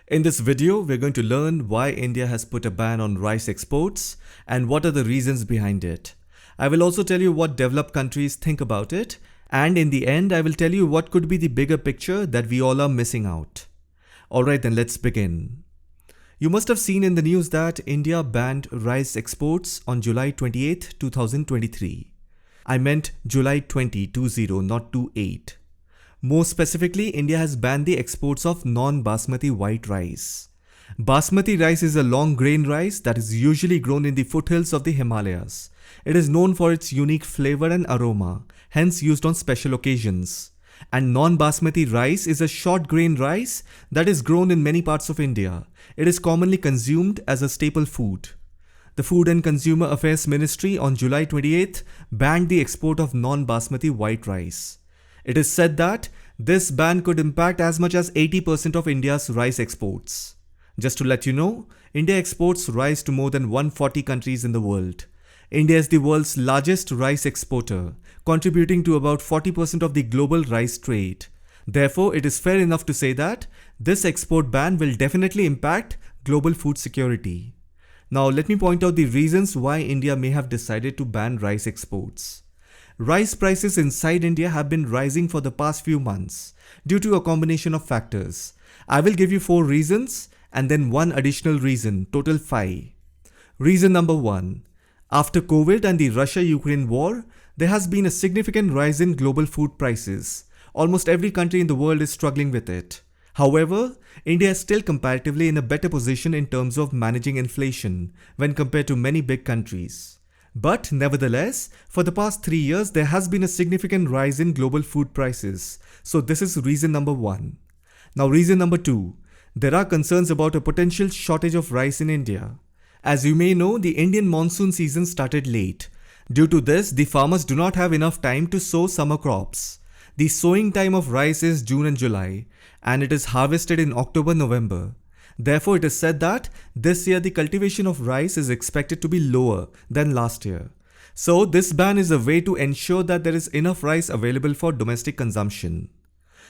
In this video, we're going to learn why India has put a ban on rice exports and what are the reasons behind it. I will also tell you what developed countries think about it, and in the end, I will tell you what could be the bigger picture that we all are missing out. Alright, then let's begin. You must have seen in the news that India banned rice exports on July 28, 2023. I meant July 2020, not 28. More specifically, India has banned the exports of non-basmati white rice. Basmati rice is a long grain rice that is usually grown in the foothills of the Himalayas. It is known for its unique flavor and aroma, hence used on special occasions. And non-basmati rice is a short grain rice that is grown in many parts of India. It is commonly consumed as a staple food. The Food and Consumer Affairs Ministry on July 28th banned the export of non-basmati white rice. It is said that this ban could impact as much as 80% of India's rice exports. Just to let you know, India exports rice to more than 140 countries in the world. India is the world's largest rice exporter, contributing to about 40% of the global rice trade. Therefore, it is fair enough to say that this export ban will definitely impact global food security. Now, let me point out the reasons why India may have decided to ban rice exports. Rice prices inside India have been rising for the past few months due to a combination of factors. I will give you 4 reasons and then one additional reason, total 5. Reason number 1. After COVID and the Russia-Ukraine war, there has been a significant rise in global food prices. Almost every country in the world is struggling with it. However, India is still comparatively in a better position in terms of managing inflation when compared to many big countries. But nevertheless, for the past 3 years, there has been a significant rise in global food prices. So this is reason number 1. Now reason number 2. There are concerns about a potential shortage of rice in India. As you may know, the Indian monsoon season started late. Due to this, the farmers do not have enough time to sow summer crops. The sowing time of rice is June and July, and it is harvested in October-November. Therefore, it is said that this year the cultivation of rice is expected to be lower than last year. So, this ban is a way to ensure that there is enough rice available for domestic consumption.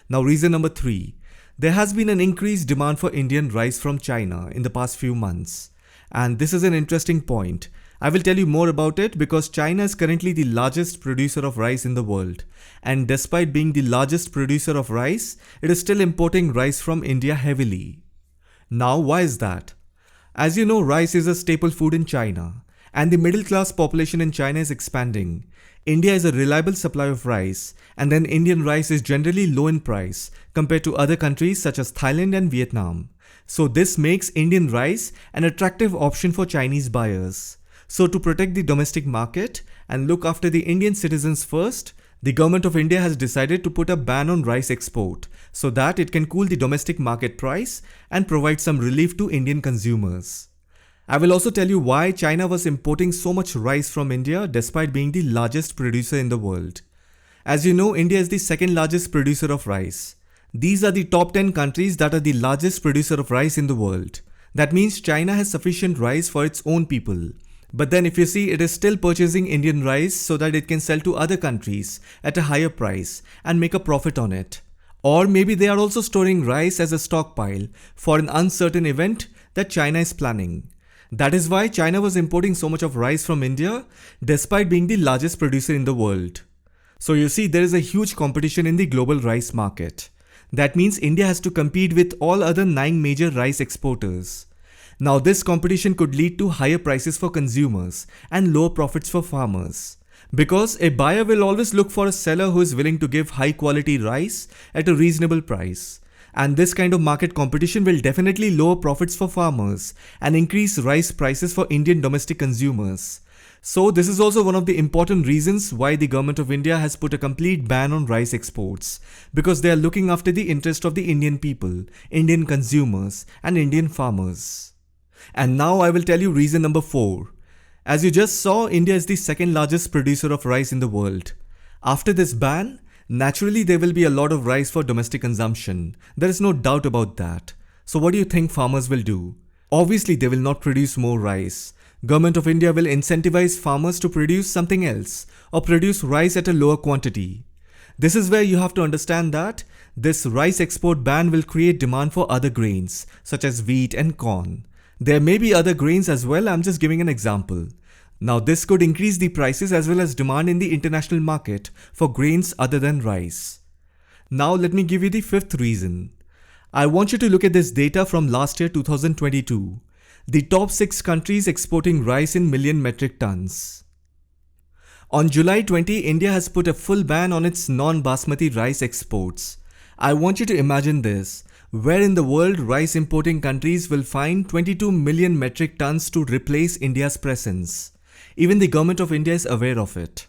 Now, reason number 3. There has been an increased demand for Indian rice from China in the past few months. And this is an interesting point. I will tell you more about it because China is currently the largest producer of rice in the world. And despite being the largest producer of rice, it is still importing rice from India heavily. Now, why is that? As you know, rice is a staple food in China, and the middle class population in China is expanding. India is a reliable supply of rice, and then Indian rice is generally low in price compared to other countries such as Thailand and Vietnam. So this makes Indian rice an attractive option for Chinese buyers. So to protect the domestic market and look after the Indian citizens first, the government of India has decided to put a ban on rice export so that it can cool the domestic market price and provide some relief to Indian consumers. I will also tell you why China was importing so much rice from India despite being the largest producer in the world. As you know, India is the second largest producer of rice. These are the top 10 countries that are the largest producer of rice in the world. That means China has sufficient rice for its own people. But then if you see, it is still purchasing Indian rice so that it can sell to other countries at a higher price and make a profit on it. Or maybe they are also storing rice as a stockpile for an uncertain event that China is planning. That is why China was importing so much of rice from India despite being the largest producer in the world. So you see, there is a huge competition in the global rice market. That means India has to compete with all other 9 major rice exporters. Now this competition could lead to higher prices for consumers and lower profits for farmers. Because a buyer will always look for a seller who is willing to give high quality rice at a reasonable price. And this kind of market competition will definitely lower profits for farmers and increase rice prices for Indian domestic consumers. So this is also one of the important reasons why the government of India has put a complete ban on rice exports. Because they are looking after the interest of the Indian people, Indian consumers and Indian farmers. And now I will tell you reason number 4. As you just saw, India is the second largest producer of rice in the world. After this ban, naturally there will be a lot of rice for domestic consumption. There is no doubt about that. So what do you think farmers will do? Obviously they will not produce more rice. Government of India will incentivize farmers to produce something else or produce rice at a lower quantity. This is where you have to understand that this rice export ban will create demand for other grains, such as wheat and corn. There may be other grains as well, I'm just giving an example. Now this could increase the prices as well as demand in the international market for grains other than rice. Now let me give you the fifth reason. I want you to look at this data from last year 2022. The top 6 countries exporting rice in million metric tons. On July 20, India has put a full ban on its non-basmati rice exports. I want you to imagine this. Where in the world rice importing countries will find 22 million metric tons to replace India's presence. Even the government of India is aware of it.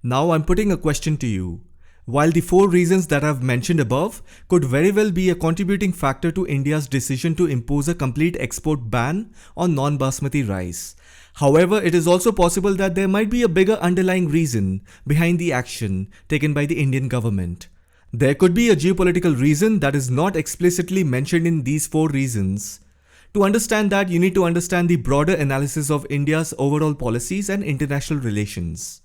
Now I'm putting a question to you. While the 4 reasons that I've mentioned above could very well be a contributing factor to India's decision to impose a complete export ban on non-basmati rice, however, it is also possible that there might be a bigger underlying reason behind the action taken by the Indian government. There could be a geopolitical reason that is not explicitly mentioned in these 4 reasons. To understand that, you need to understand the broader analysis of India's overall policies and international relations.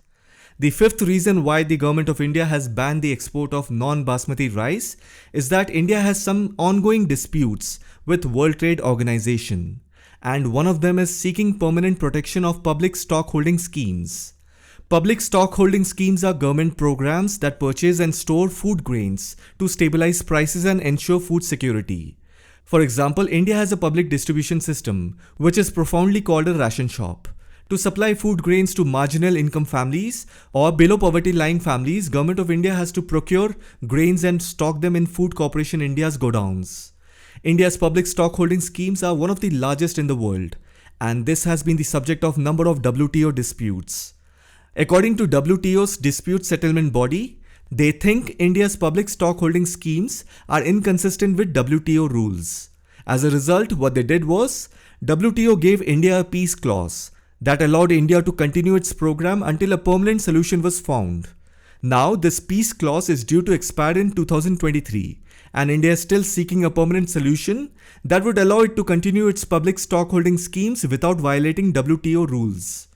The fifth reason why the government of India has banned the export of non-basmati rice is that India has some ongoing disputes with World Trade Organization, and one of them is seeking permanent protection of public stockholding schemes. Public stockholding schemes are government programs that purchase and store food grains to stabilize prices and ensure food security. For example, India has a public distribution system, which is profoundly called a ration shop. To supply food grains to marginal income families or below poverty lying families, Government of India has to procure grains and stock them in Food Corporation India's godowns. India's public stockholding schemes are one of the largest in the world, and this has been the subject of number of WTO disputes. According to WTO's dispute settlement body, they think India's public stockholding schemes are inconsistent with WTO rules. As a result, what they did was, WTO gave India a peace clause that allowed India to continue its program until a permanent solution was found. Now, this peace clause is due to expire in 2023, and India is still seeking a permanent solution that would allow it to continue its public stockholding schemes without violating WTO rules.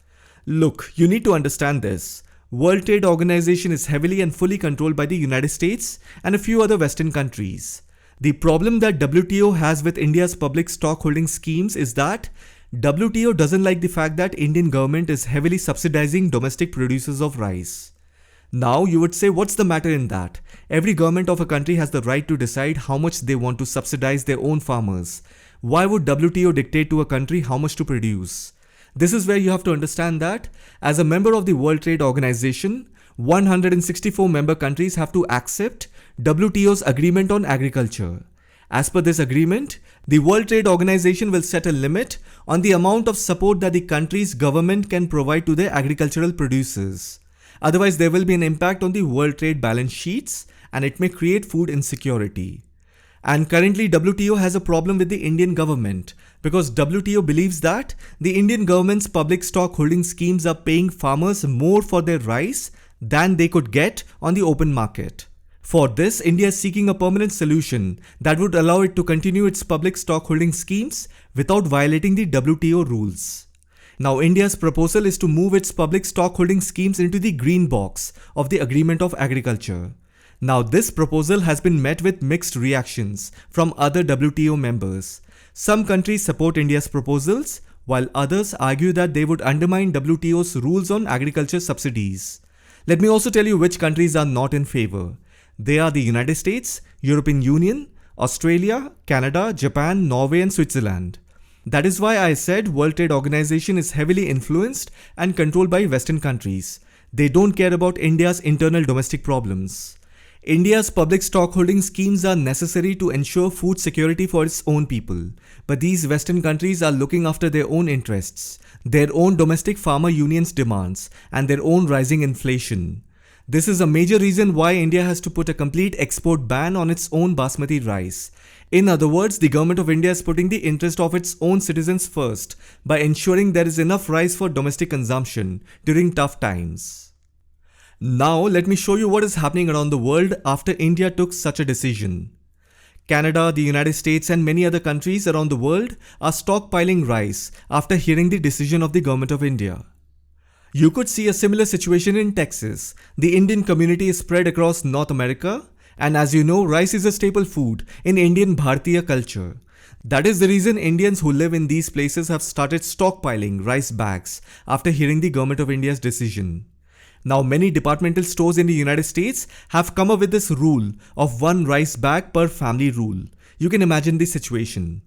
Look, you need to understand this. World Trade Organization is heavily and fully controlled by the United States and a few other Western countries. The problem that WTO has with India's public stockholding schemes is that WTO doesn't like the fact that Indian government is heavily subsidizing domestic producers of rice. Now you would say, what's the matter in that? Every government of a country has the right to decide how much they want to subsidize their own farmers. Why would WTO dictate to a country how much to produce? This is where you have to understand that as a member of the World Trade Organization, 164 member countries have to accept WTO's agreement on agriculture. As per this agreement, the World Trade Organization will set a limit on the amount of support that the country's government can provide to their agricultural producers. Otherwise, there will be an impact on the world trade balance sheets and it may create food insecurity. And currently, WTO has a problem with the Indian government because WTO believes that the Indian government's public stock holding schemes are paying farmers more for their rice than they could get on the open market. For this, India is seeking a permanent solution that would allow it to continue its public stockholding schemes without violating the WTO rules. Now, India's proposal is to move its public stockholding schemes into the green box of the Agreement of Agriculture. Now, this proposal has been met with mixed reactions from other WTO members. Some countries support India's proposals, while others argue that they would undermine WTO's rules on agriculture subsidies. Let me also tell you which countries are not in favor. They are the United States, European Union, Australia, Canada, Japan, Norway and Switzerland. That is why I said World Trade Organization is heavily influenced and controlled by Western countries. They don't care about India's internal domestic problems. India's public stockholding schemes are necessary to ensure food security for its own people. But these Western countries are looking after their own interests, their own domestic farmer unions' demands, and their own rising inflation. This is a major reason why India has to put a complete export ban on its own basmati rice. In other words, the government of India is putting the interest of its own citizens first by ensuring there is enough rice for domestic consumption during tough times. Now, let me show you what is happening around the world after India took such a decision. Canada, the United States and many other countries around the world are stockpiling rice after hearing the decision of the government of India. You could see a similar situation in Texas. The Indian community is spread across North America, and as you know, rice is a staple food in Indian Bharatiya culture. That is the reason Indians who live in these places have started stockpiling rice bags after hearing the Government of India's decision. Now, many departmental stores in the United States have come up with this rule of one rice bag per family rule. You can imagine the situation.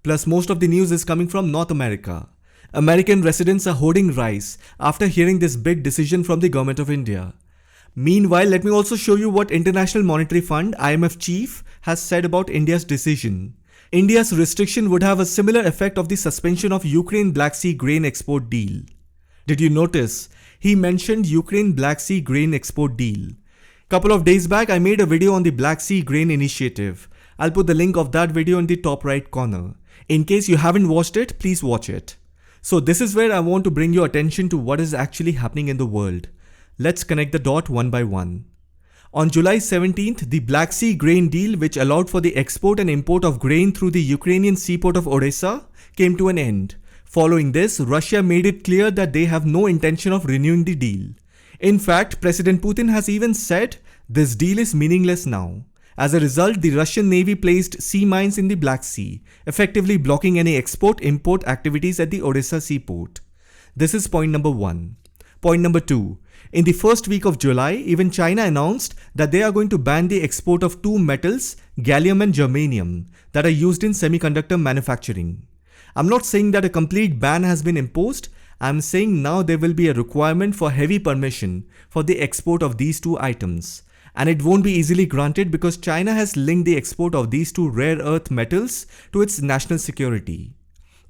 Plus, most of the news is coming from North America. American residents are hoarding rice after hearing this big decision from the Government of India. Meanwhile, let me also show you what International Monetary Fund (IMF) chief has said about India's decision. India's restriction would have a similar effect of the suspension of Ukraine Black Sea grain export deal. Did you notice? He mentioned Ukraine Black Sea grain export deal. Couple of days back, I made a video on the Black Sea grain initiative. I'll put the link of that video in the top right corner. In case you haven't watched it, please watch it. So this is where I want to bring your attention to what is actually happening in the world. Let's connect the dot one by one. On July 17th, the Black Sea grain deal, which allowed for the export and import of grain through the Ukrainian seaport of Odessa, came to an end. Following this, Russia made it clear that they have no intention of renewing the deal. In fact, President Putin has even said this deal is meaningless now. As a result, the Russian Navy placed sea mines in the Black Sea, effectively blocking any export-import activities at the Odessa seaport. This is point number one. Point number two. In the first week of July, even China announced that they are going to ban the export of two metals, gallium and germanium, that are used in semiconductor manufacturing. I'm not saying that a complete ban has been imposed. I'm saying now there will be a requirement for heavy permission for the export of these two items. And it won't be easily granted because China has linked the export of these two rare earth metals to its national security.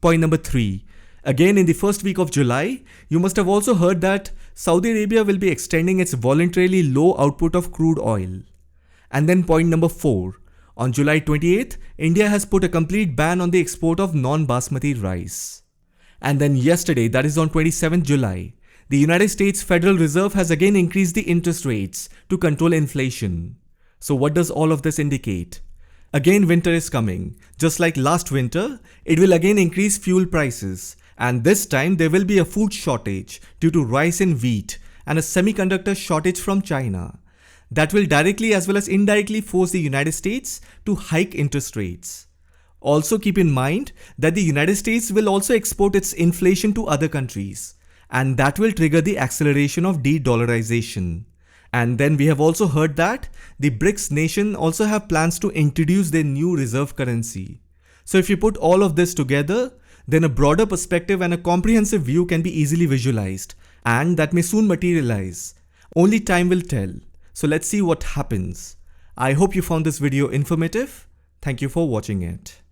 Point number three. Again, in the first week of July, you must have also heard that Saudi Arabia will be extending its voluntarily low output of crude oil. And then point number four. On July 28th, India has put a complete ban on the export of non-basmati rice. And then yesterday, that is on 27th July, the United States Federal Reserve has again increased the interest rates to control inflation. So what does all of this indicate? Again, winter is coming. Just like last winter, it will again increase fuel prices. And this time there will be a food shortage due to rice and wheat and a semiconductor shortage from China. That will directly as well as indirectly force the United States to hike interest rates. Also keep in mind that the United States will also export its inflation to other countries, and that will trigger the acceleration of de-dollarization. And then we have also heard that the BRICS nation also have plans to introduce their new reserve currency. So if you put all of this together, then a broader perspective and a comprehensive view can be easily visualized, and that may soon materialize. Only time will tell. So let's see what happens. I hope you found this video informative. Thank you for watching it.